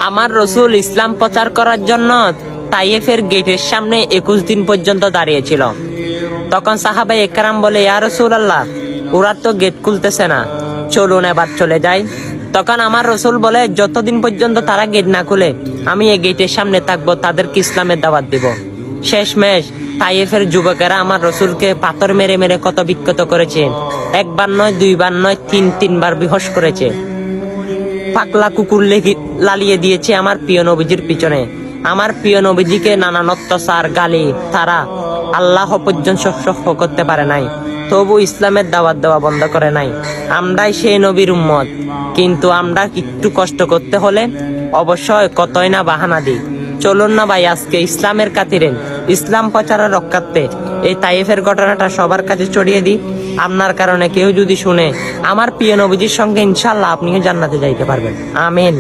আমার রসুল ইসলাম প্রচার করার জন্য তাইফের গেটের সামনে 21 দিন পর্যন্ত দাঁড়িয়েছিল। তখন সাহাবায়ে একরাম বলে, ইয়া রাসূলুল্লাহ, ওরা তো গেট খুলতেছে না, চলুন এবার চলে যাই। তখন আমার রসুল বলে, যতদিন পর্যন্ত তারা গেট না খুলে আমি এই গেটের সামনে থাকবো, তাদেরকে ইসলামের দাওয়াত দিব। শেষমেশ তাইফের যুবকেরা আমার রসুলকে পাথর মেরে মেরে কত বিক্ষত করেছে। একবার নয়, দুইবার নয়, তিনবার বিহস করেছে। পাগলা কুকুর লালিয়ে দিয়েছে আমার প্রিয় নবীজির পিছনে। আমার প্রিয় নবীজিকে নানান অত্যাচার, গালি তারা আল্লাহ পর্যন্ত সহ্য করতে পারে নাই, তবু ইসলামের দাওয়াত দেওয়া বন্ধ করে নাই। আমরাই সেই নবীর উম্মত, কিন্তু আমরা একটু কষ্ট করতে হলে অবশ্যই কতই না বাহানা দিই। চলুন না ভাই, আজকে ইসলামের খাতিরে, ইসলাম প্রচারের রক্ষার্থে এই তাইফের ঘটনাটা সবার কাছে ছড়িয়ে দিই। আপনার কারণে কেউ যদি শুনে, আমার প্রিয় নবীজির সঙ্গে ইনশাআল্লাহ আপনিও জান্নাতে যাইতে পারবেন। আমিন।